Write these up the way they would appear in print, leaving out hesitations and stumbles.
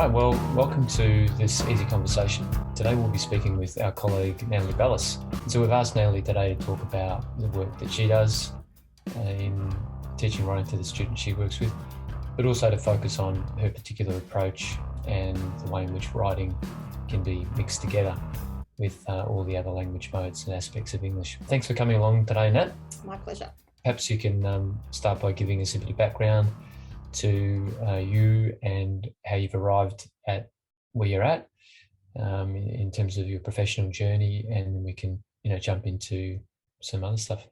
right, well, welcome to this easy conversation. Today we'll be speaking with our colleague Natalie Bellis. So we've asked Natalie today to talk about the work that she does in teaching writing to the students she works with, but also to focus on her particular approach and the way in which writing can be mixed together with all the other language modes and aspects of English. Thanks for coming along today, Nat. My pleasure. Perhaps you can start by giving us a bit of background to you and how you've arrived at where you're at in terms of your professional journey, and then we can jump into some other stuff.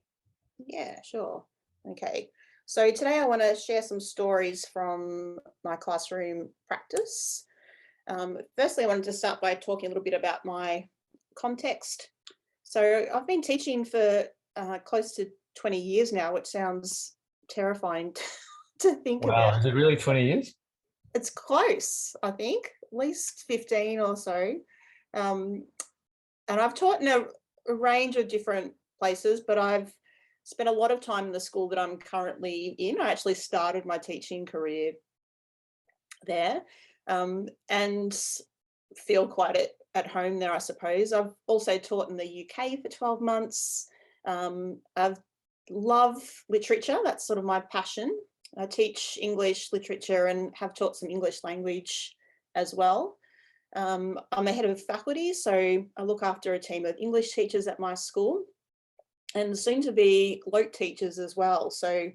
Yeah, sure. Okay. So today I want to share some stories from my classroom practice. Firstly, I wanted to start by talking a little bit about my context. So I've been teaching for close to 20 years now, which sounds terrifying to think about. Wow, is it really 20 years? It's close, I think, at least 15 or so. And I've taught in a range of different places, but I've spent a lot of time in the school that I'm currently in. I actually started my teaching career there and feel quite at home there, I suppose. I've also taught in the UK for 12 months. I've love literature. That's sort of my passion. I teach English literature and have taught some English language as well. I'm a head of faculty, so I look after a team of English teachers at my school and soon to be LOTE teachers as well. So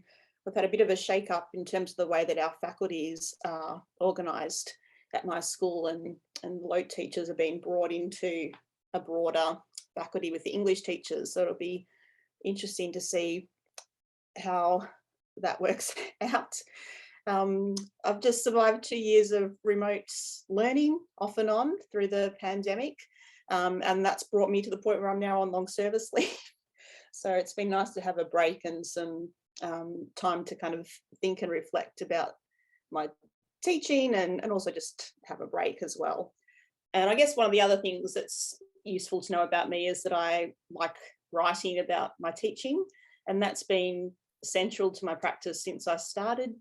we've had a bit of a shake up in terms of the way that our faculties are organised at my school, and LOTE teachers are being brought into a broader faculty with the English teachers. So it'll be interesting to see how that works out. I've just survived 2 years of remote learning off and on through the pandemic, and that's brought me to the point where I'm now on long service leave. So it's been nice to have a break and some time to kind of think and reflect about my teaching and also just have a break as well. And I guess one of the other things that's useful to know about me is that I like writing about my teaching, and that's been central to my practice since I started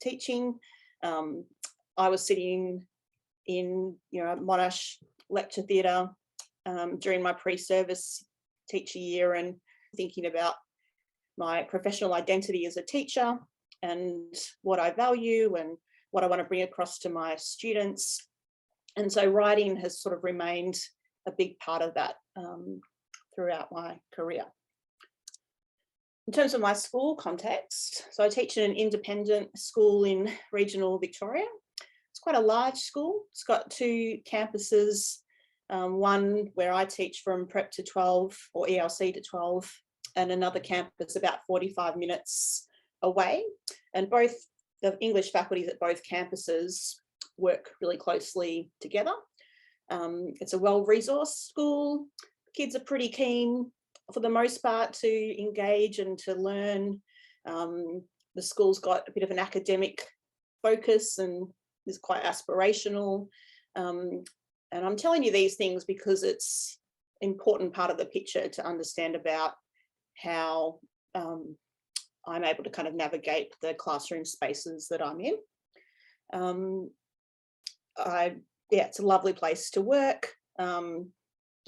teaching. I was sitting in Monash lecture theatre during my pre-service teacher year and thinking about my professional identity as a teacher and what I value and what I want to bring across to my students. And so writing has sort of remained a big part of that throughout my career. In terms of my school context, so I teach in an independent school in regional Victoria. It's quite a large school. It's got 2 campuses, one where I teach from prep to 12 or ELC to 12, and another campus about 45 minutes away. And both the English faculties at both campuses work really closely together. It's a well-resourced school. Kids are pretty keen for the most part to engage and to learn. The school's got a bit of an academic focus and is quite aspirational. And I'm telling you these things because it's an important part of the picture to understand about how I'm able to kind of navigate the classroom spaces that I'm in. It's a lovely place to work.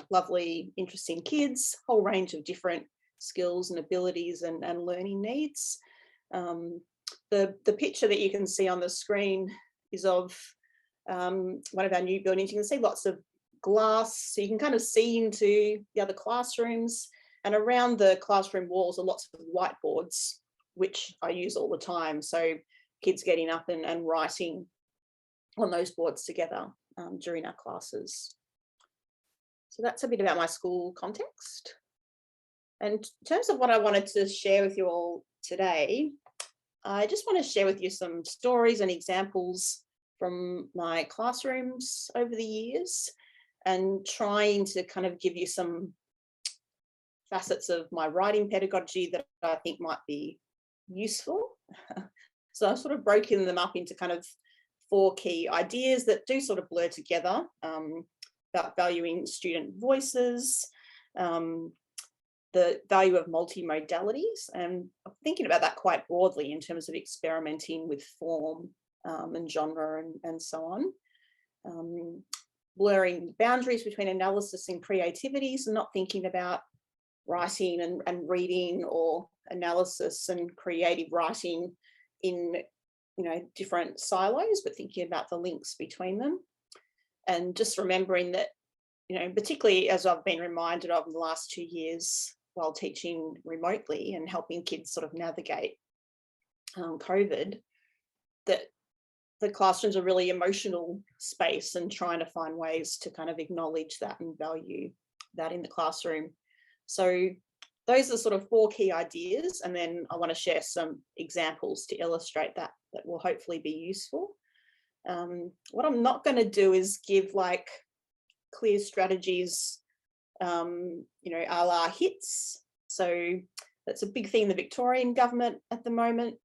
Lovely, interesting kids, whole range of different skills and abilities and learning needs. The picture that you can see on the screen is of one of our new buildings. You can see lots of glass, so you can kind of see into the other classrooms, and around the classroom walls are lots of whiteboards, which I use all the time. So kids getting up and writing on those boards together during our classes. So that's a bit about my school context. And in terms of what I wanted to share with you all today, I just want to share with you some stories and examples from my classrooms over the years, and trying to kind of give you some facets of my writing pedagogy that I think might be useful. So I've sort of broken them up into kind of 4 key ideas that do sort of blur together. About valuing student voices, the value of multimodalities, and I'm thinking about that quite broadly in terms of experimenting with form and genre and so on. blurring boundaries between analysis and creativity, so not thinking about writing and reading, or analysis and creative writing in different silos, but thinking about the links between them. And just remembering that, particularly as I've been reminded of in the last 2 years while teaching remotely and helping kids sort of navigate COVID, that the classroom's a really emotional space, and trying to find ways to kind of acknowledge that and value that in the classroom. So those are sort of 4 key ideas, and then I want to share some examples to illustrate that will hopefully be useful. What I'm not going to do is give like clear strategies, a la hits. So that's a big thing in the Victorian government at the moment.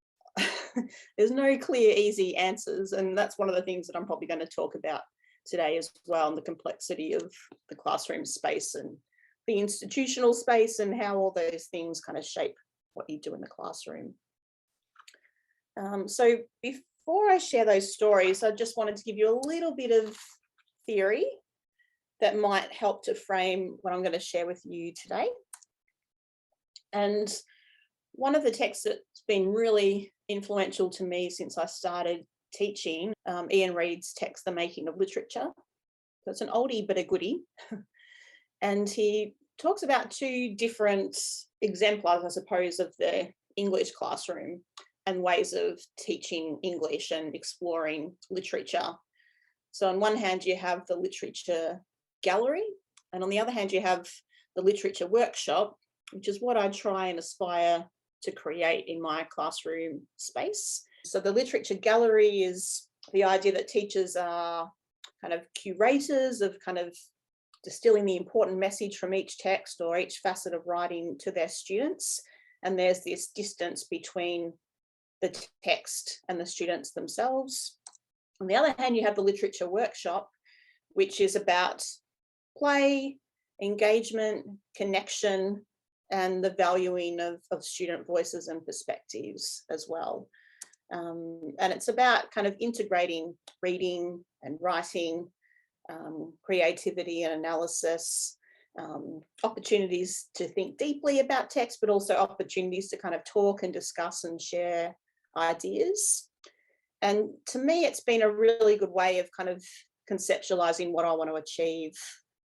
There's no clear, easy answers, and that's one of the things that I'm probably going to talk about today as well, and the complexity of the classroom space and the institutional space, and how all those things kind of shape what you do in the classroom. So before I share those stories, I just wanted to give you a little bit of theory that might help to frame what I'm going to share with you today. And one of the texts that's been really influential to me since I started teaching, Ian Reid's text, The Making of Literature. So it's an oldie but a goodie. And he talks about 2 different exemplars, I suppose, of the English classroom and ways of teaching English and exploring literature. So on one hand, you have the literature gallery, and on the other hand, you have the literature workshop, which is what I try and aspire to create in my classroom space. So the literature gallery is the idea that teachers are kind of curators of kind of distilling the important message from each text or each facet of writing to their students. And there's this distance between the text and the students themselves. On the other hand, you have the literature workshop, which is about play, engagement, connection, and the valuing of student voices and perspectives as well. And it's about kind of integrating reading and writing, creativity and analysis, opportunities to think deeply about text, but also opportunities to kind of talk and discuss and share ideas. And to me, it's been a really good way of kind of conceptualizing what I want to achieve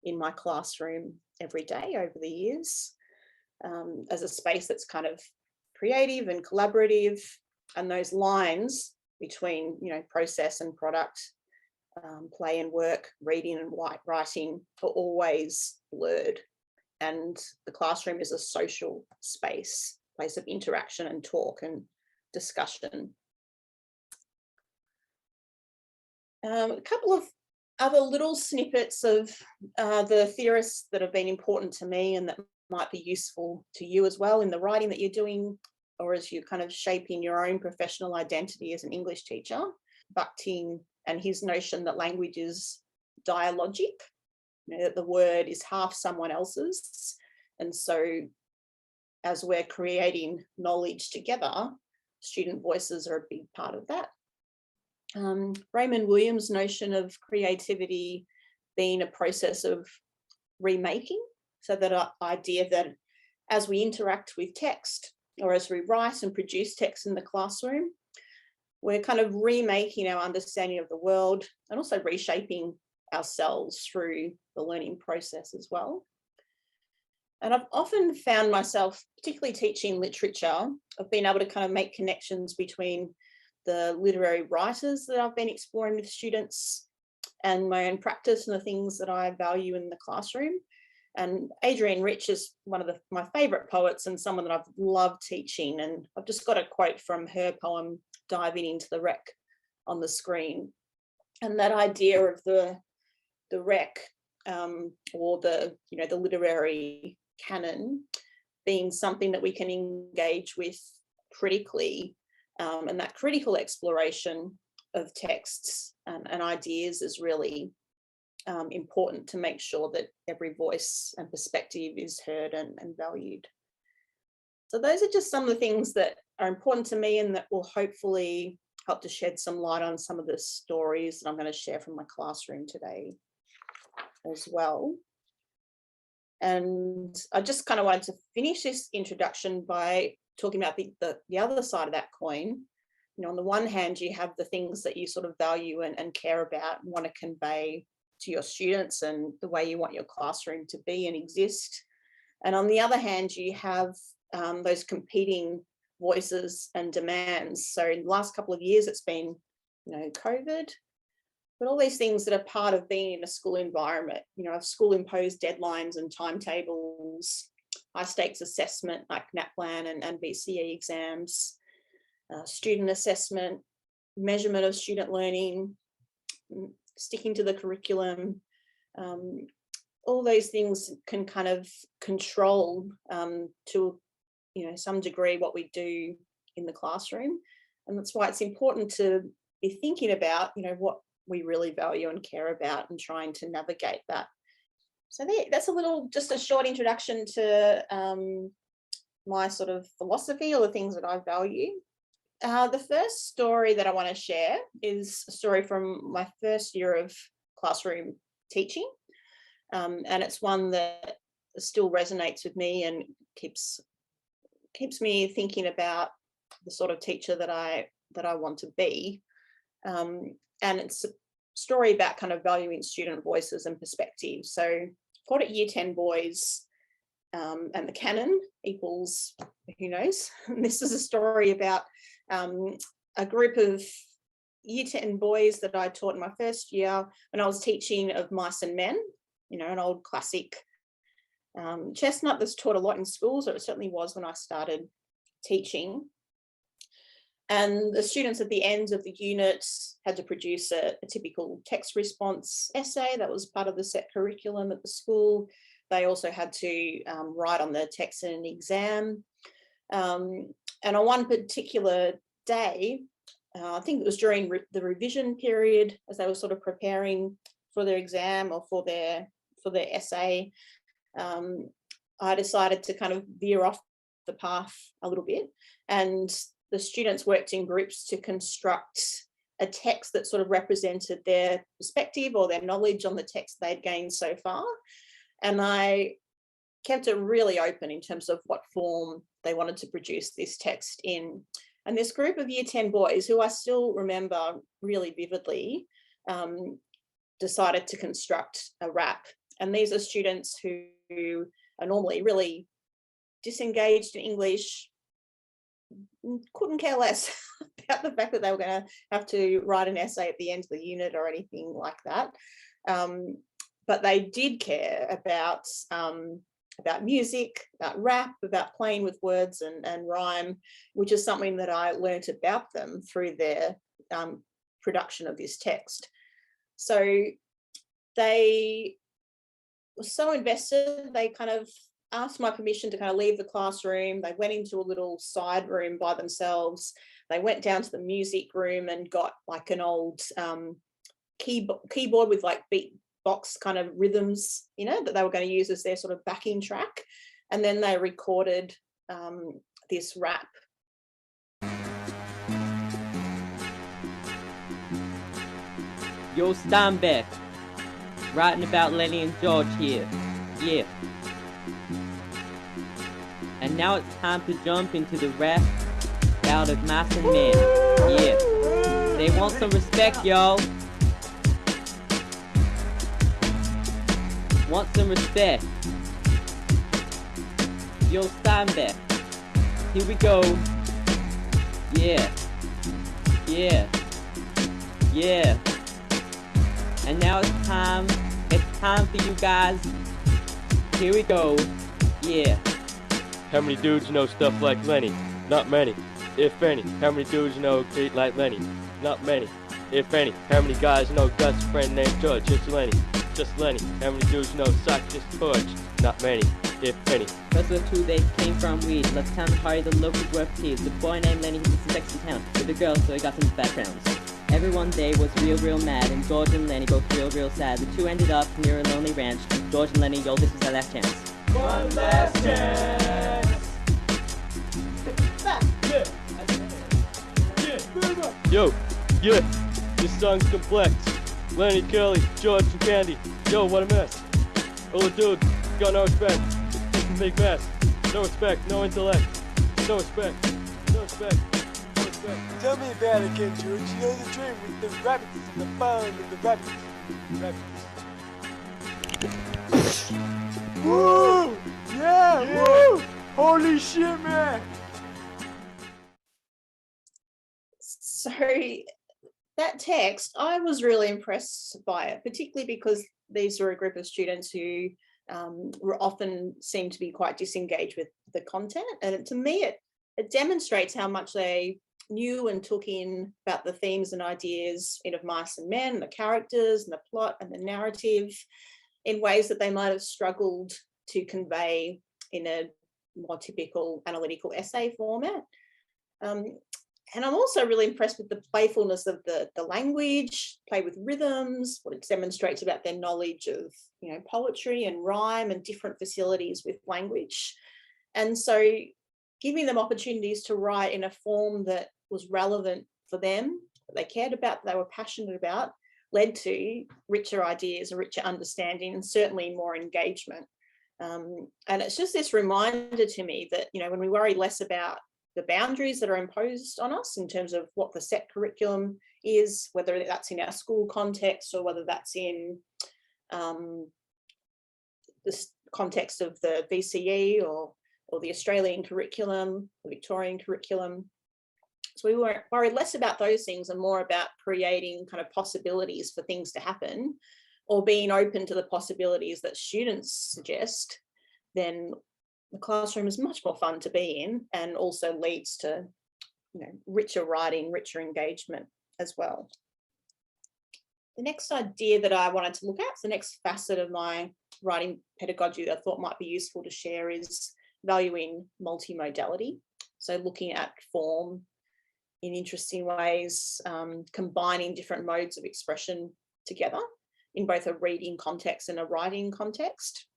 in my classroom every day over the years, as a space that's kind of creative and collaborative, and those lines between, process and product, play and work, reading and writing are always blurred. And the classroom is a social space, place of interaction and talk and discussion. A couple of other little snippets of the theorists that have been important to me and that might be useful to you as well in the writing that you're doing, or as you're kind of shaping your own professional identity as an English teacher. Bakhtin and his notion that language is dialogic, that the word is half someone else's. And so as we're creating knowledge together, student voices are a big part of that. Raymond Williams' notion of creativity being a process of remaking, so that idea that as we interact with text, or as we write and produce text in the classroom, we're kind of remaking our understanding of the world and also reshaping ourselves through the learning process as well. And I've often found myself, particularly teaching literature, I've been able to kind of make connections between the literary writers that I've been exploring with students and my own practice and the things that I value in the classroom. And Adrienne Rich is one of my favourite poets and someone that I've loved teaching. And I've just got a quote from her poem, Diving into the Wreck, on the screen. And that idea of the wreck, or the literary canon being something that we can engage with critically, and that critical exploration of texts and ideas is really important to make sure that every voice and perspective is heard and valued. So those are just some of the things that are important to me and that will hopefully help to shed some light on some of the stories that I'm going to share from my classroom today as well. And I just kind of wanted to finish this introduction by talking about the other side of that coin. You know, on the one hand, you have the things that you sort of value and care about and want to convey to your students and the way you want your classroom to be and exist. And on the other hand, you have those competing voices and demands. So in the last couple of years, it's been, you know, COVID, but all these things that are part of being in a school environment, you know, of school imposed deadlines and timetables, high stakes assessment like NAPLAN and BCE exams, student assessment, measurement of student learning, sticking to the curriculum. All those things can kind of control to, you know, some degree what we do in the classroom. And that's why it's important to be thinking about, you know, what we really value and care about and trying to navigate that. So that's just a short introduction to my sort of philosophy or the things that I value. The first story that I want to share is a story from my first year of classroom teaching. And it's one that still resonates with me and keeps me thinking about the sort of teacher that I want to be. And it's a story about kind of valuing student voices and perspectives. So I've got it Year 10 boys, and the canon equals who knows. And this is a story about a group of Year 10 boys that I taught in my first year when I was teaching of Mice and Men, you know, an old classic chestnut that's taught a lot in schools, or it certainly was when I started teaching. And the students at the end of the unit had to produce a typical text response essay that was part of the set curriculum at the school. They also had to write on the text in an exam. And on one particular day, I think it was during the revision period, as they were sort of preparing for their exam or for their essay, I decided to kind of veer off the path a little bit, and the students worked in groups to construct a text that sort of represented their perspective or their knowledge on the text they'd gained so far. And I kept it really open in terms of what form they wanted to produce this text in. And this group of Year 10 boys, who I still remember really vividly, decided to construct a rap. And these are students who are normally really disengaged in English, couldn't care less about the fact that they were going to have to write an essay at the end of the unit or anything like that. But they did care about music, about rap, about playing with words and rhyme, which is something that I learnt about them through their production of this text. So they were so invested, they kind of asked my permission to kind of leave the classroom. They went into a little side room by themselves. They went down to the music room and got like an old keyboard with like beatbox kind of rhythms, you know, that they were going to use as their sort of backing track. And then they recorded this rap. Yo, Steinbeck, writing about Lenny and George here. Yeah. And now it's time to jump into the rap bout of Mice and Men. Yeah. They want some respect, y'all. Want some respect. Yo, Steinbeck. Here we go. Yeah. Yeah. Yeah. And now it's time for you guys. Here we go. Yeah. How many dudes know stuff like Lenny? Not many, if any. How many dudes know Kate like Lenny? Not many, if any. How many guys know Gus' friend named George? It's Lenny, just Lenny. How many dudes know Sock just Torch? Not many, if any. Because of who they came from, weed. Let's time to hire the local dwarf kids. The boy named Lenny, he's a sexy town. With the girl, so he got some backgrounds. Everyone day was real mad, and George and Lenny both real sad. The two ended up near a lonely ranch. George and Lenny, yo, this was our last chance. One last chance! Back. Yeah! Yeah! Yo, yeah, this song's complex. Lenny, Curly, George, and Candy. Yo, what a mess. Oh, dude, got no respect. Just a big mess. No respect, no intellect. No respect, no respect, no respect. Tell me about it again, George. You know the dream with the rabbits and the fun and the rabbits. Woo! Yeah! Woo! Holy shit, man! So that text, I was really impressed by it, particularly because these were a group of students who were often seemed to be quite disengaged with the content. And to me, it demonstrates how much they knew and took in about the themes and ideas of Mice and Men, the characters and the plot and the narrative in ways that they might have struggled to convey in a more typical analytical essay format. And I'm also really impressed with the playfulness of the language, play with rhythms, what it demonstrates about their knowledge of, poetry and rhyme and different facilities with language. And so giving them opportunities to write in a form that was relevant for them, that they cared about, that they were passionate about, led to richer ideas, a richer understanding, and certainly more engagement. And it's just this reminder to me that, when we worry less about the boundaries that are imposed on us in terms of what the set curriculum is, whether that's in our school context or whether that's in the context of the VCE or the Australian curriculum, the Victorian curriculum. So we worry less about those things and more about creating kind of possibilities for things to happen, or being open to the possibilities that students suggest. Then the classroom is much more fun to be in, and also leads to, richer writing, richer engagement as well. The next idea that I wanted to look at, the next facet of my writing pedagogy that I thought might be useful to share, is valuing multimodality. So looking at form in interesting ways, combining different modes of expression together in both a reading context and a writing context,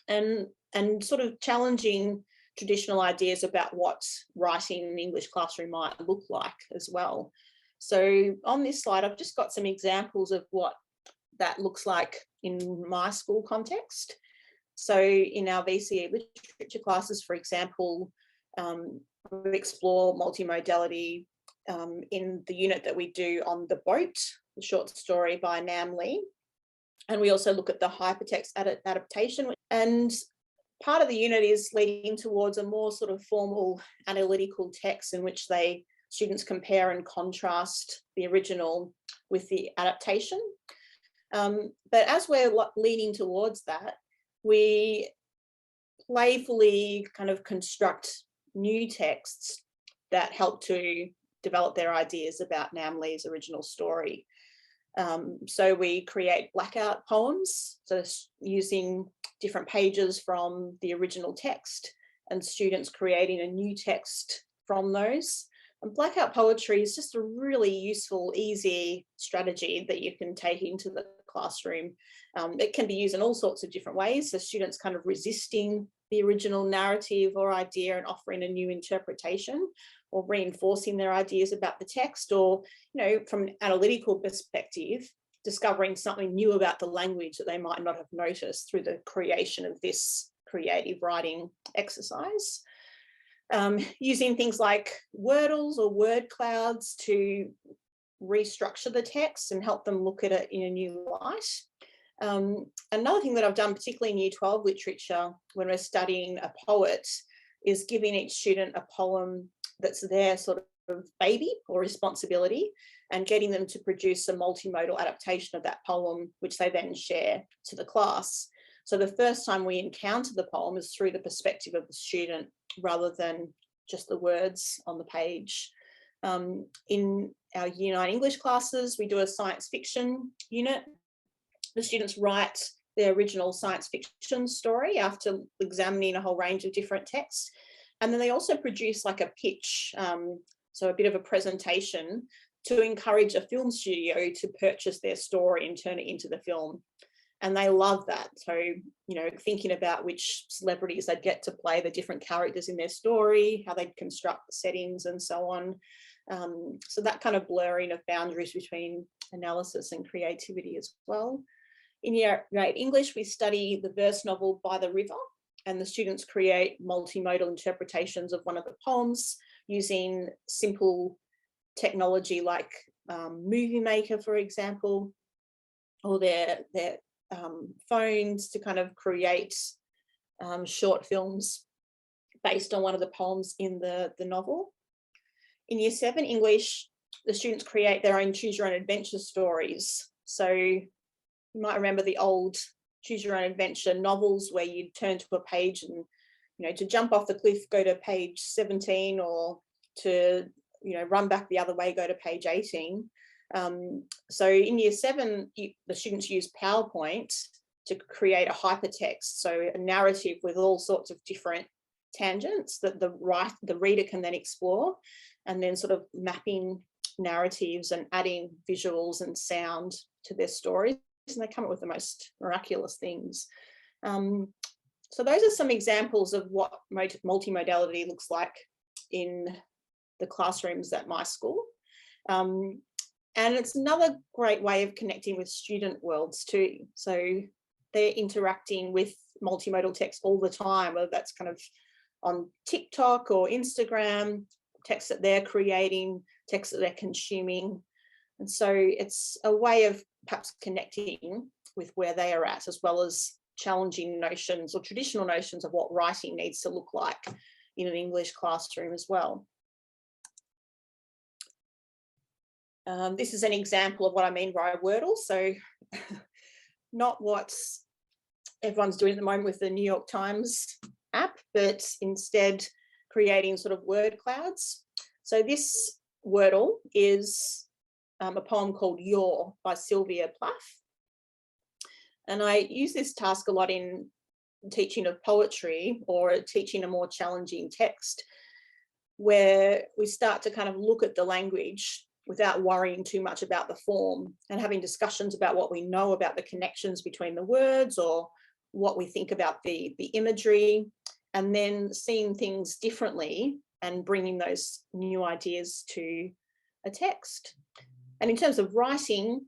and sort of challenging traditional ideas about what writing in an English classroom might look like as well. So on this slide, I've just got some examples of what that looks like in my school context. So in our VCE literature classes, for example, we explore multimodality in the unit that we do on The Boat, the short story by Nam Lee. And we also look at the hypertext adaptation. And part of the unit is leading towards a more sort of formal analytical text in which students compare and contrast the original with the adaptation. But as we're leaning towards that, we playfully kind of construct new texts that help to develop their ideas about Nam Lee's original story. So we create blackout poems, so using different pages from the original text, and students creating a new text from those. And blackout poetry is just a really useful, easy strategy that you can take into the classroom. It can be used in all sorts of different ways. So students kind of resisting the original narrative or idea and offering a new interpretation, or reinforcing their ideas about the text, or, from an analytical perspective, discovering something new about the language that they might not have noticed through the creation of this creative writing exercise. Using things like wordles or word clouds to restructure the text and help them look at it in a new light. Another thing that I've done, particularly in Year 12 literature, when we're studying a poet, is giving each student a poem that's their sort of baby or responsibility, and getting them to produce a multimodal adaptation of that poem, which they then share to the class. So the first time we encounter the poem is through the perspective of the student, rather than just the words on the page. In our Year 9 English classes, we do a science fiction unit. The students write their original science fiction story after examining a whole range of different texts. And then they also produce like a pitch, so a bit of a presentation, to encourage a film studio to purchase their story and turn it into the film. And they love that. So, thinking about which celebrities they'd get to play the different characters in their story, how they'd construct the settings and so on. So that kind of blurring of boundaries between analysis and creativity as well. In year 8 English, we study the verse novel By the River, and the students create multimodal interpretations of one of the poems using simple technology like Movie Maker, for example, or their phones to kind of create short films based on one of the poems in the novel. In year 7 English, the students create their own choose your own adventure stories. So you might remember the old choose your own adventure novels where you'd turn to a page and, you know, to jump off the cliff, go to page 17, or to, you know, run back the other way, go to page 18. So in year 7, the students use PowerPoint to create a hypertext, so a narrative with all sorts of different tangents that the reader can then explore, and then sort of mapping narratives and adding visuals and sound to their stories, and they come up with the most miraculous things. So those are some examples of what multimodality looks like in the classrooms at my school. And it's another great way of connecting with student worlds too. So they're interacting with multimodal text all the time, whether that's kind of on TikTok or Instagram, text that they're creating, text that they're consuming. And so it's a way of perhaps connecting with where they are at, as well as challenging notions or traditional notions of what writing needs to look like in an English classroom as well. This is an example of what I mean by Wordle. So not what everyone's doing at the moment with the New York Times app, but instead creating sort of word clouds. So this Wordle is a poem called You're by Sylvia Plath. And I use this task a lot in teaching of poetry or teaching a more challenging text, where we start to kind of look at the language without worrying too much about the form, and having discussions about what we know about the connections between the words, or what we think about the imagery, and then seeing things differently and bringing those new ideas to a text. And in terms of writing,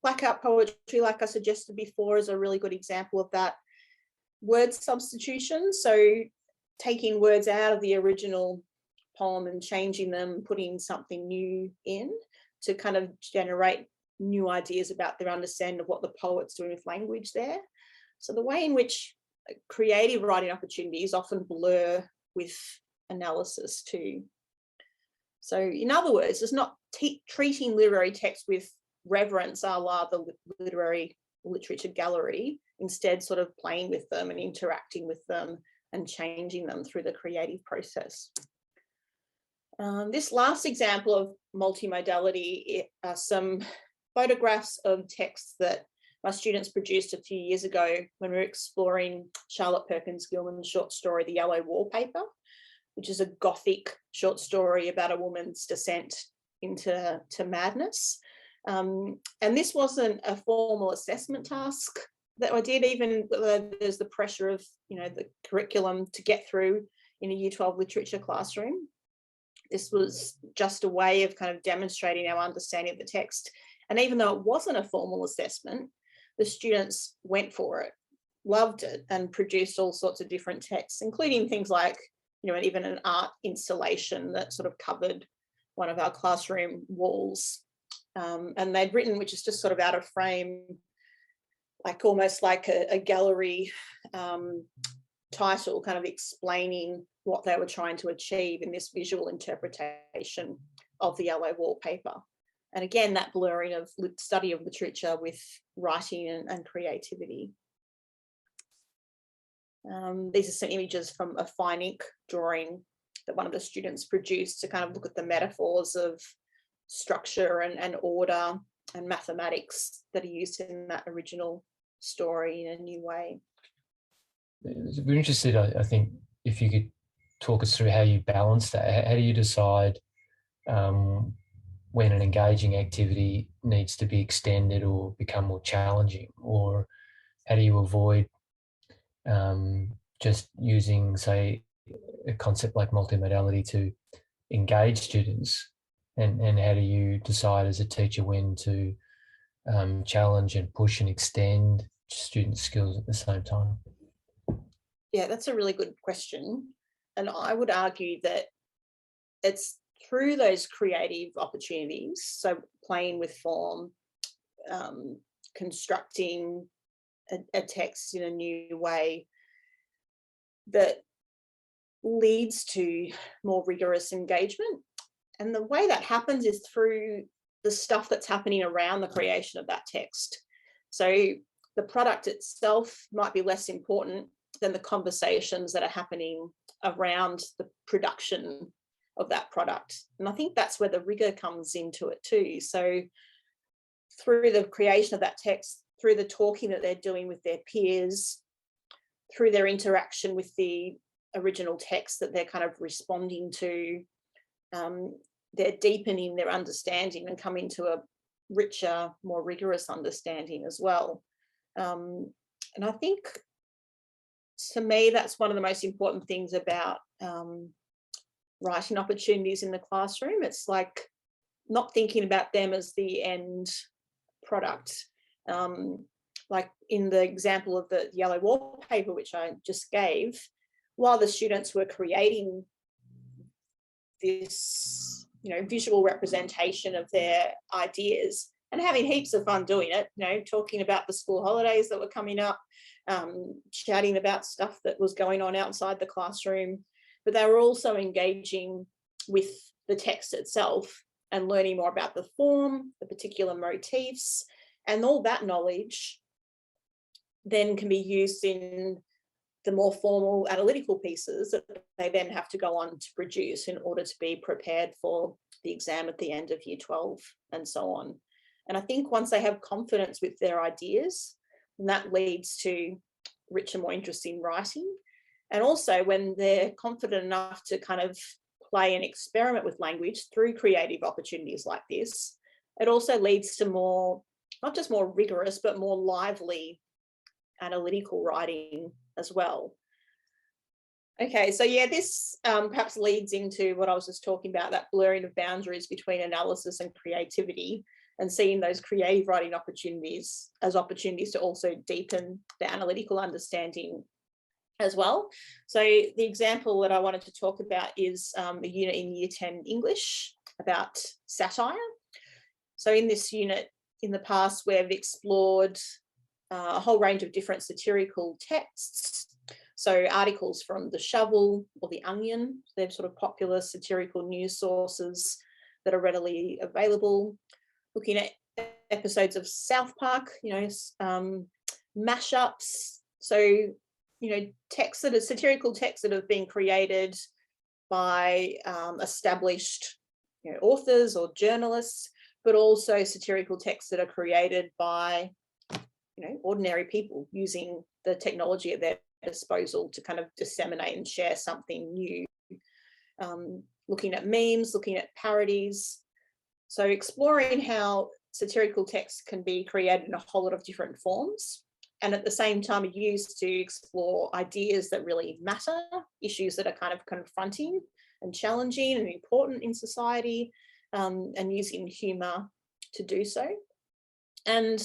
blackout poetry, like I suggested before, is a really good example of that. Word substitution, so taking words out of the original poem and changing them, putting something new in to kind of generate new ideas about their understanding of what the poet's doing with language there. So the way in which creative writing opportunities often blur with analysis too. So in other words, it's not treating literary text with reverence a la the literary literature gallery, instead sort of playing with them and interacting with them and changing them through the creative process. This last example of multimodality are some photographs of texts that my students produced a few years ago when we were exploring Charlotte Perkins Gilman's short story, The Yellow Wallpaper, which is a Gothic short story about a woman's descent into madness. And this wasn't a formal assessment task that I did, even though there's the pressure of, you know, the curriculum to get through in a Year 12 literature classroom. This was just a way of kind of demonstrating our understanding of the text. And even though it wasn't a formal assessment, the students went for it, loved it, and produced all sorts of different texts, including things like, you know, even an art installation that sort of covered one of our classroom walls. And they'd written, which is just sort of out of frame, like almost like a gallery title, kind of explaining what they were trying to achieve in this visual interpretation of the yellow wallpaper. And again, that blurring of study of literature with writing and creativity. These are some images from a fine ink drawing that one of the students produced to kind of look at the metaphors of structure and order and mathematics that are used in that original story in a new way. We're interested, I think, if you could talk us through how you balance that. How do you decide when an engaging activity needs to be extended or become more challenging? Or how do you avoid just using, say, a concept like multimodality to engage students, and how do you decide as a teacher when to challenge and push and extend student skills at the same time? Yeah, that's a really good question. And I would argue that it's through those creative opportunities, so playing with form, constructing a text in a new way, that leads to more rigorous engagement. And the way that happens is through the stuff that's happening around the creation of that text. So the product itself might be less important than the conversations that are happening around the production of that product. And I think that's where the rigor comes into it too. So through the creation of that text, through the talking that they're doing with their peers, through their interaction with the original text that they're kind of responding to, they're deepening their understanding and coming to a richer, more rigorous understanding as well. And I think, to me, that's one of the most important things about writing opportunities in the classroom. It's like not thinking about them as the end product. Like in the example of the yellow wallpaper, which I just gave, while the students were creating this, visual representation of their ideas and having heaps of fun doing it, talking about the school holidays that were coming up, chatting about stuff that was going on outside the classroom, but they were also engaging with the text itself and learning more about the form, the particular motifs, and all that knowledge then can be used in the more formal analytical pieces that they then have to go on to produce in order to be prepared for the exam at the end of year 12 and so on. And I think once they have confidence with their ideas, then that leads to richer, more interesting writing. And also when they're confident enough to kind of play and experiment with language through creative opportunities like this, it also leads to more, not just more rigorous, but more lively analytical writing as well. Okay, so yeah, this perhaps leads into what I was just talking about, that blurring of boundaries between analysis and creativity, and seeing those creative writing opportunities as opportunities to also deepen the analytical understanding as well. So the example that I wanted to talk about is a unit in Year 10 English about satire. So in this unit, in the past, we've explored a whole range of different satirical texts. So articles from The Shovel or The Onion, they're sort of popular satirical news sources that are readily available. Looking at episodes of South Park, mashups. So, texts that are satirical texts that have been created by established authors or journalists, but also satirical texts that are created by ordinary people using the technology at their disposal to kind of disseminate and share something new. Looking at memes, looking at parodies. So exploring how satirical texts can be created in a whole lot of different forms, and at the same time used to explore ideas that really matter, issues that are kind of confronting and challenging and important in society, and using humour to do so. And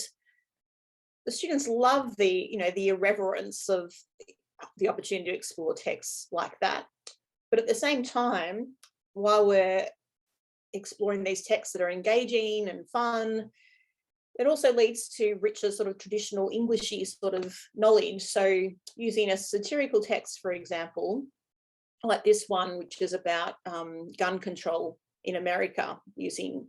the students love the irreverence of the opportunity to explore texts like that. But at the same time, while we're exploring these texts that are engaging and fun, it also leads to richer sort of traditional Englishy sort of knowledge. So using a satirical text, for example, like this one, which is about gun control in America, using,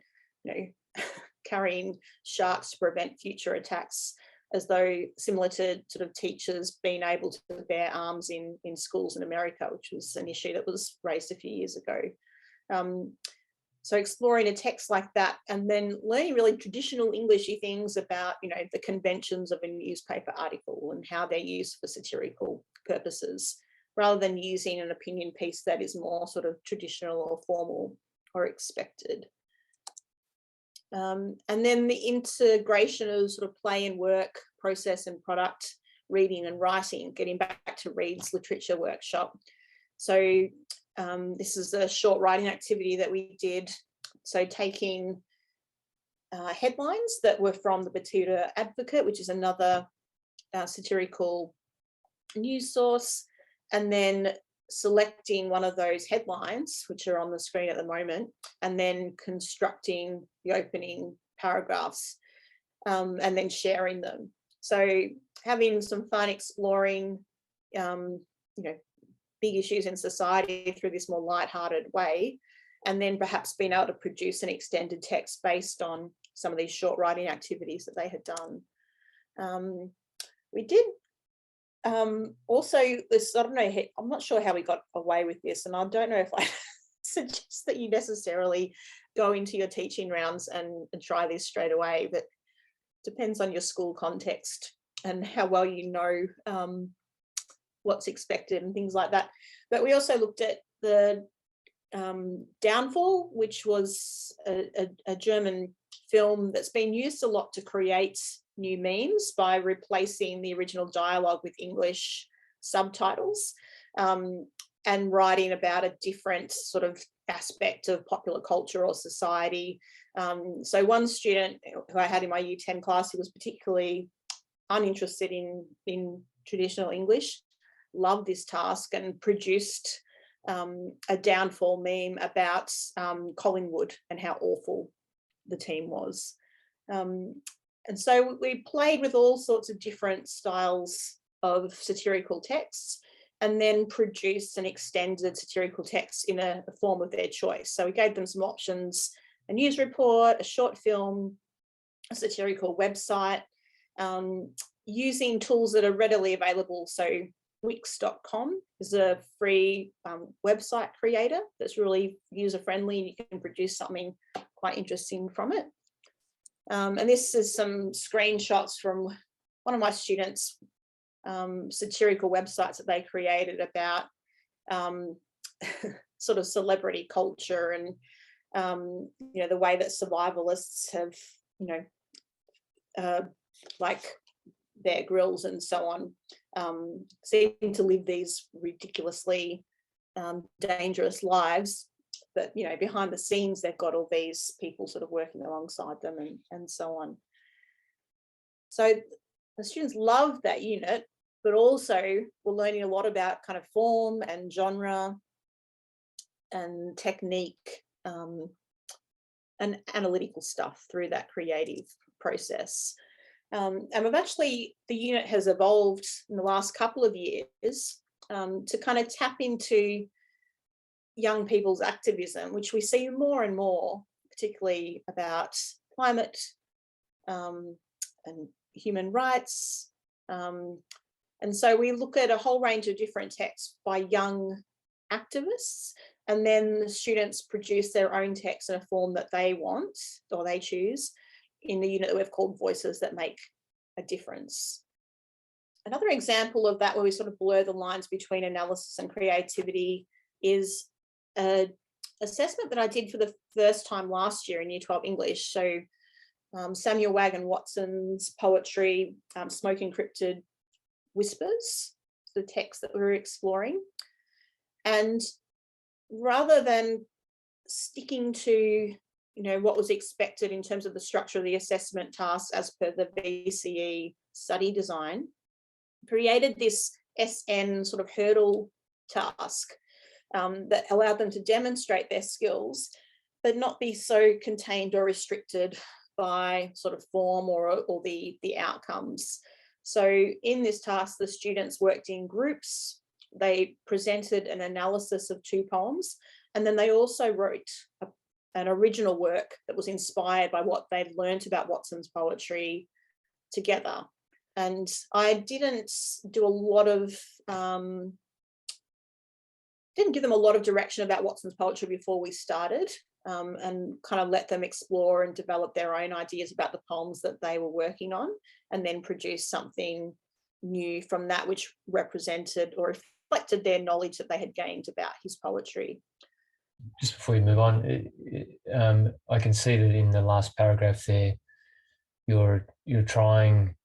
carrying sharks to prevent future attacks, as though similar to sort of teachers being able to bear arms in schools in America, which was an issue that was raised a few years ago. So exploring a text like that, and then learning really traditional Englishy things about, the conventions of a newspaper article and how they're used for satirical purposes, rather than using an opinion piece that is more sort of traditional or formal or expected. And then the integration of sort of play and work, process and product, reading and writing, getting back to Reid's literature workshop. So this is a short writing activity that we did. So taking headlines that were from the Batuta Advocate, which is another satirical news source, and then selecting one of those headlines, which are on the screen at the moment, and then constructing the opening paragraphs, and then sharing them. So having some fun exploring, big issues in society through this more lighthearted way, and then perhaps being able to produce an extended text based on some of these short writing activities that they had done. We did also this, I don't know, I'm not sure how we got away with this, and I don't know if I suggest that you necessarily go into your teaching rounds and try this straight away, but depends on your school context and how well you know what's expected and things like that. But we also looked at the Downfall, which was a German film that's been used a lot to create new memes by replacing the original dialogue with English subtitles, and writing about a different sort of aspect of popular culture or society. So one student who I had in my Year 10 class, who was particularly uninterested in traditional English, loved this task and produced a Downfall meme about Collingwood and how awful the team was. And so we played with all sorts of different styles of satirical texts, and then produced an extended satirical text in a form of their choice. So we gave them some options: a news report, a short film, a satirical website, using tools that are readily available. So Wix.com is a free website creator that's really user-friendly, and you can produce something quite interesting from it. And this is some screenshots from one of my students' satirical websites that they created about sort of celebrity culture and the way that survivalists have, like Bear Grylls and so on, seem to live these ridiculously dangerous lives. But, behind the scenes, they've got all these people sort of working alongside them and so on. So the students loved that unit, but also were learning a lot about kind of form and genre and technique and analytical stuff through that creative process. And the unit has evolved in the last couple of years to kind of tap into young people's activism, which we see more and more, particularly about climate and human rights. And so we look at a whole range of different texts by young activists, and then the students produce their own text in a form that they want or they choose in the unit that we've called Voices That Make a Difference. Another example of that, where we sort of blur the lines between analysis and creativity, is an assessment that I did for the first time last year in Year 12 English. So Samuel Waggon Watson's poetry, Smoke Encrypted Whispers, the text that we were exploring. And rather than sticking to what was expected in terms of the structure of the assessment tasks as per the VCE study design, created this SN sort of hurdle task that allowed them to demonstrate their skills, but not be so contained or restricted by sort of form or the outcomes. So in this task, the students worked in groups. They presented an analysis of 2 poems, and then they also wrote an original work that was inspired by what they'd learnt about Watson's poetry together. And I didn't do a lot of, didn't give them a lot of direction about Watson's poetry before we started, and kind of let them explore and develop their own ideas about the poems that they were working on, and then produce something new from that, which represented or reflected their knowledge that they had gained about his poetry. Just before you move on, I can see that in the last paragraph there, you're trying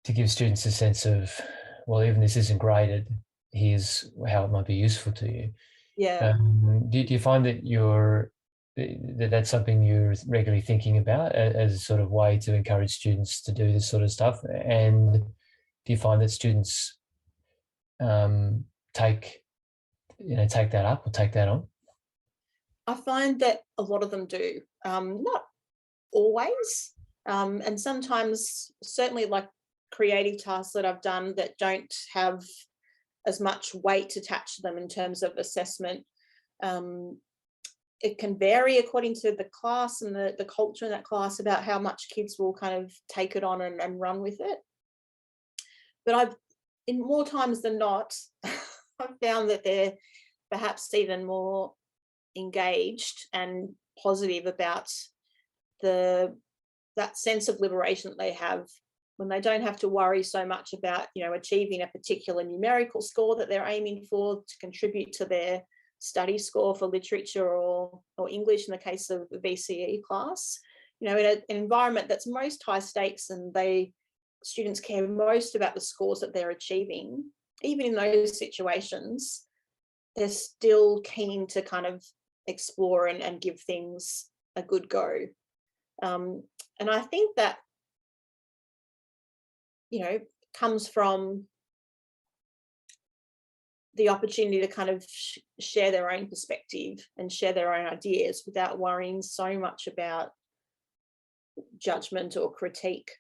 to give students a sense of, well, even this isn't graded, here's how it might be useful to you. Yeah. Do you find that that's something you're regularly thinking about as a sort of way to encourage students to do this sort of stuff? And do you find that students take that up or take that on? I find that a lot of them do, not always, and sometimes certainly like creative tasks that I've done that don't have as much weight attached to them in terms of assessment. It can vary according to the class and the culture in that class about how much kids will kind of take it on and run with it. But I've, in more times than not, I've found that they're perhaps even more engaged and positive about that sense of liberation that they have when they don't have to worry so much about, achieving a particular numerical score that they're aiming for to contribute to their study score for literature or English in the case of the VCE class. In an environment that's most high stakes and students care most about the scores that they're achieving, even in those situations, they're still keen to kind of explore and give things a good go. And I think that, comes from the opportunity to kind of share their own perspective and share their own ideas without worrying so much about judgment or critique.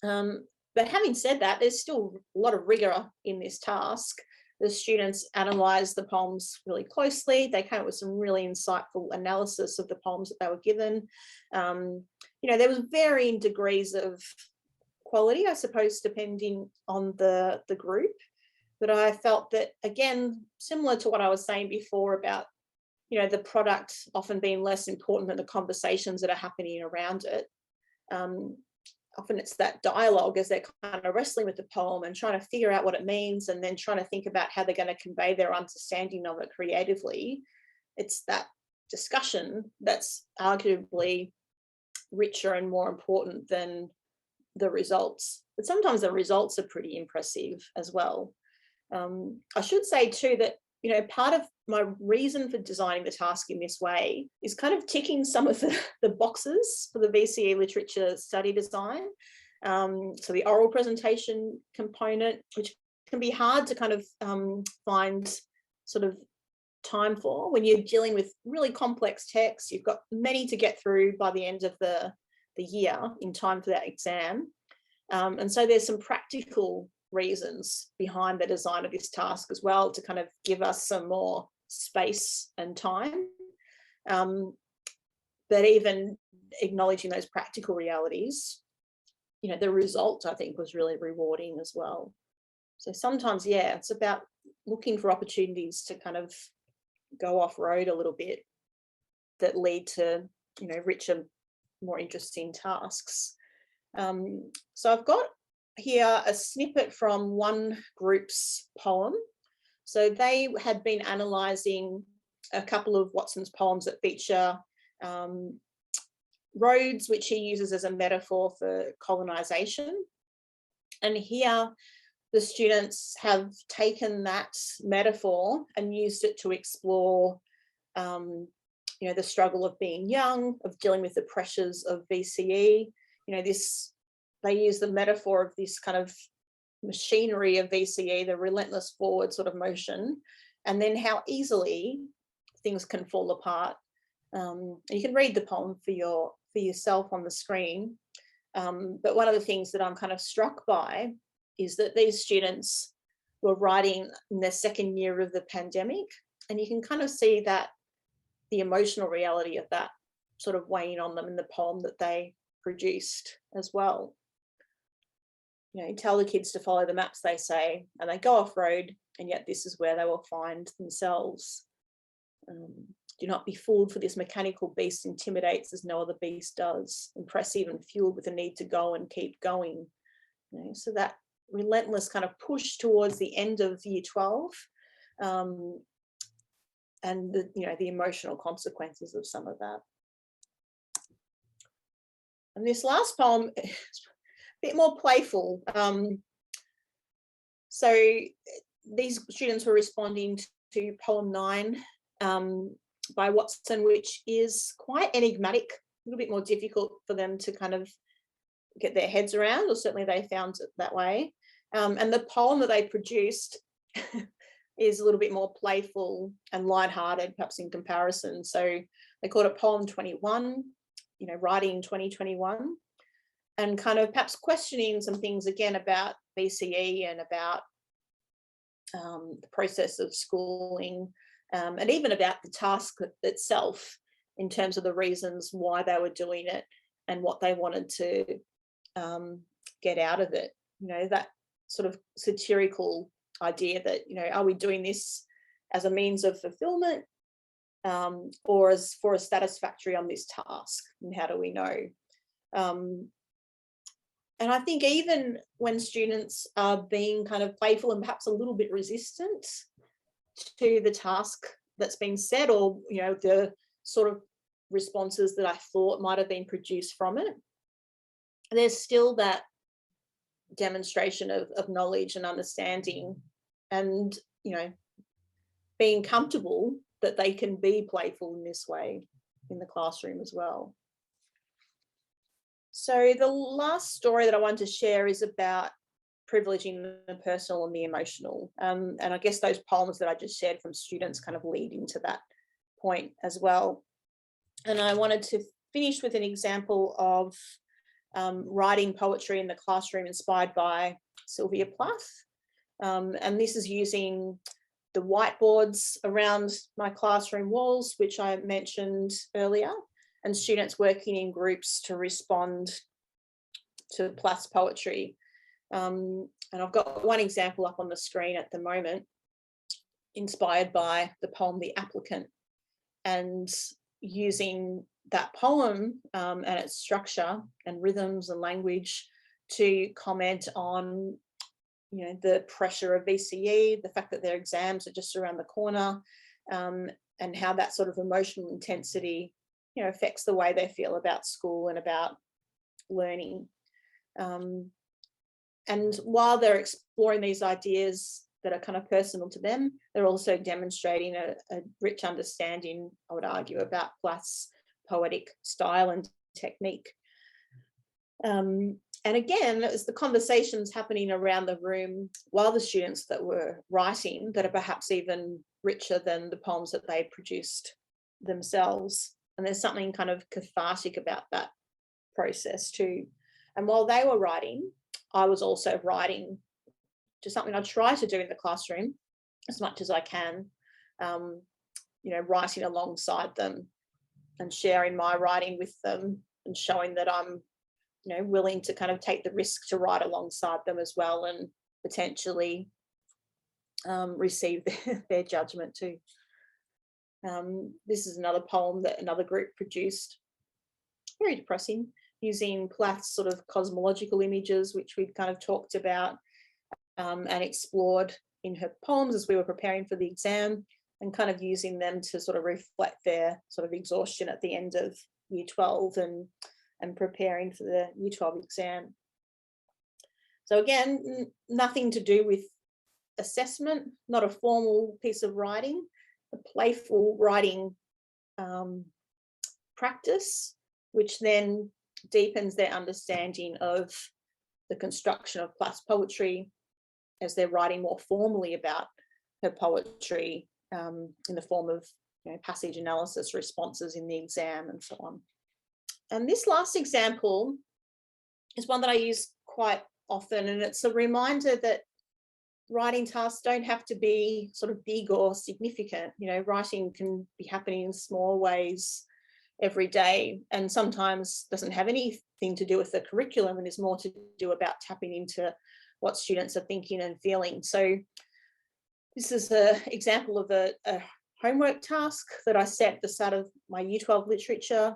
But having said that, there's still a lot of rigor in this task. The students analysed the poems really closely. They came up with some really insightful analysis of the poems that they were given. There was varying degrees of quality, I suppose, depending on the group. But I felt that, again, similar to what I was saying before about, the product often being less important than the conversations that are happening around it. Often it's that dialogue as they're kind of wrestling with the poem and trying to figure out what it means and then trying to think about how they're going to convey their understanding of it creatively. It's that discussion that's arguably richer and more important than the results. But sometimes the results are pretty impressive as well. I should say too that, part of my reason for designing the task in this way is kind of ticking some of the boxes for the VCE literature study design. So the oral presentation component, which can be hard to kind of find sort of time for when you're dealing with really complex texts. You've got many to get through by the end of the year in time for that exam. And so there's some practical reasons behind the design of this task as well, to kind of give us some more space and time. But even acknowledging those practical realities, the result, I think, was really rewarding as well. So sometimes, it's about looking for opportunities to kind of go off-road a little bit that lead to, richer, more interesting tasks. So I've got here a snippet from one group's poem. So they had been analysing a couple of Watson's poems that feature roads, which he uses as a metaphor for colonisation. And here the students have taken that metaphor and used it to explore the struggle of being young, of dealing with the pressures of VCE. They use the metaphor of this kind of machinery of VCE, the relentless forward sort of motion, and then how easily things can fall apart. You can read the poem for yourself on the screen. But one of the things that I'm kind of struck by is that these students were writing in their second year of the pandemic, and you can kind of see that the emotional reality of that sort of weighing on them in the poem that they produced as well. You tell the kids to follow the maps, they say, and they go off-road, and yet this is where they will find themselves. Do not be fooled, for this mechanical beast intimidates as no other beast does, impressive and fueled with a need to go and keep going. So that relentless kind of push towards the end of year 12, and the emotional consequences of some of that. And this last poem is a bit more playful. So these students were responding to poem 9 by Watson, which is quite enigmatic, a little bit more difficult for them to kind of get their heads around, or certainly they found it that way. And the poem that they produced is a little bit more playful and lighthearted, perhaps in comparison. So they called it Poem 21, you know, writing in 2021, and kind of perhaps questioning some things again about BCE and about the process of schooling, and even about the task itself in terms of the reasons why they were doing it and what they wanted to get out of it. You know, that sort of satirical idea that, you know, are we doing this as a means of fulfillment, or as for a satisfactory on this task, and how do we know? And I think even when students are being kind of playful and perhaps a little bit resistant to the task that's been set, or, you know, the sort of responses that I thought might have been produced from it, there's still that demonstration of knowledge and understanding, and, you know, being comfortable that they can be playful in this way in the classroom as well. So the last story that I wanted to share is about privileging the personal and the emotional. And I guess those poems that I just shared from students kind of lead into that point as well. And I wanted to finish with an example of writing poetry in the classroom inspired by Sylvia Plath. And this is using the whiteboards around my classroom walls, which I mentioned earlier, and students working in groups to respond to Plath's poetry. And I've got one example up on the screen at the moment, inspired by the poem The Applicant, and using that poem and its structure and rhythms and language to comment on, you know, the pressure of VCE, the fact that their exams are just around the corner, and how that sort of emotional intensity, you know, affects the way they feel about school and about learning. And while they're exploring these ideas that are kind of personal to them, they're also demonstrating a rich understanding, I would argue, about Plath's poetic style and technique. And again, it was the conversations happening around the room while the students that were writing that are perhaps even richer than the poems that they produced themselves. And there's something kind of cathartic about that process too. And while they were writing, I was also writing, which is something I try to do in the classroom as much as I can, you know, writing alongside them and sharing my writing with them and showing that I'm, you know, willing to kind of take the risk to write alongside them as well, and potentially receive their judgment too. This is another poem that another group produced, very depressing, using Plath's sort of cosmological images, which we'd kind of talked about and explored in her poems as we were preparing for the exam, and kind of using them to sort of reflect their sort of exhaustion at the end of year 12 and preparing for the year 12 exam. So again, nothing to do with assessment, not a formal piece of writing, a playful writing practice, which then deepens their understanding of the construction of Plath's poetry as they're writing more formally about her poetry in the form of, you know, passage analysis, responses in the exam, and so on. And this last example is one that I use quite often, and it's a reminder that writing tasks don't have to be sort of big or significant. You know, writing can be happening in small ways every day, and sometimes doesn't have anything to do with the curriculum and is more to do about tapping into what students are thinking and feeling. So this is an example of a homework task that I set at the start of my year 12 literature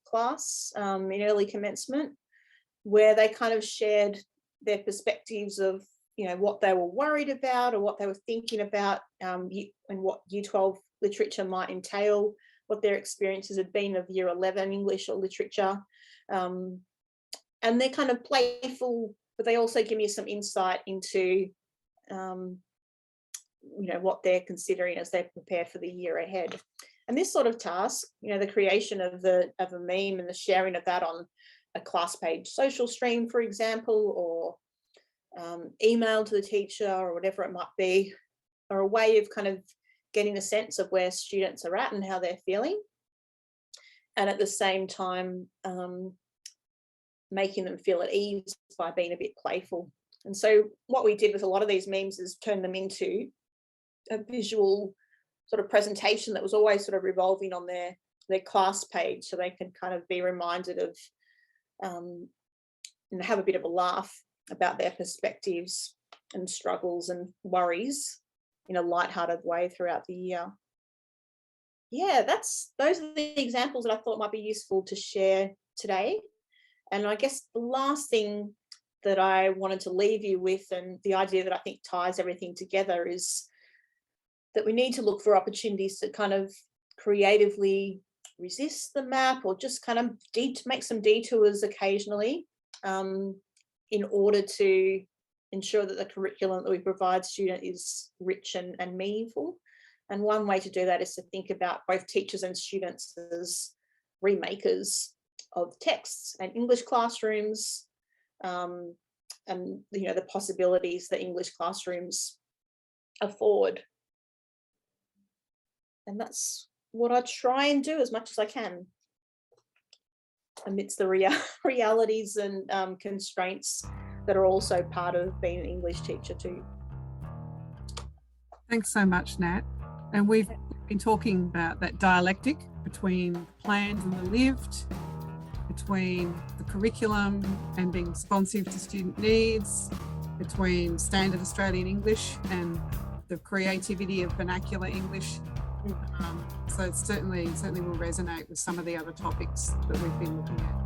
class in early commencement, where they kind of shared their perspectives of, you know, what they were worried about or what they were thinking about, and what year 12 literature might entail, what their experiences had been of year 11 English or literature. And they're kind of playful, but they also give me some insight into what they're considering as they prepare for the year ahead. And this sort of task, the creation of a meme and the sharing of that on a class page social stream, for example, or email to the teacher or whatever it might be, are a way of kind of getting a sense of where students are at and how they're feeling. And at the same time, making them feel at ease by being a bit playful. And so what we did with a lot of these memes is turn them into a visual sort of presentation that was always sort of revolving on their class page, so they can kind of be reminded of and have a bit of a laugh about their perspectives and struggles and worries in a lighthearted way throughout the year. Yeah, those are the examples that I thought might be useful to share today. And I guess the last thing that I wanted to leave you with, and the idea that I think ties everything together, is that we need to look for opportunities to kind of creatively resist the map, or just kind of make some detours occasionally, in order to ensure that the curriculum that we provide students is rich and meaningful. And one way to do that is to think about both teachers and students as remakers of texts and English classrooms, and the possibilities that English classrooms afford. And that's what I try and do as much as I can amidst the realities and constraints that are also part of being an English teacher too. Thanks so much, Nat. And we've been talking about that dialectic between the planned and the lived, between the curriculum and being responsive to student needs, between standard Australian English and the creativity of vernacular English. So it certainly will resonate with some of the other topics that we've been looking at.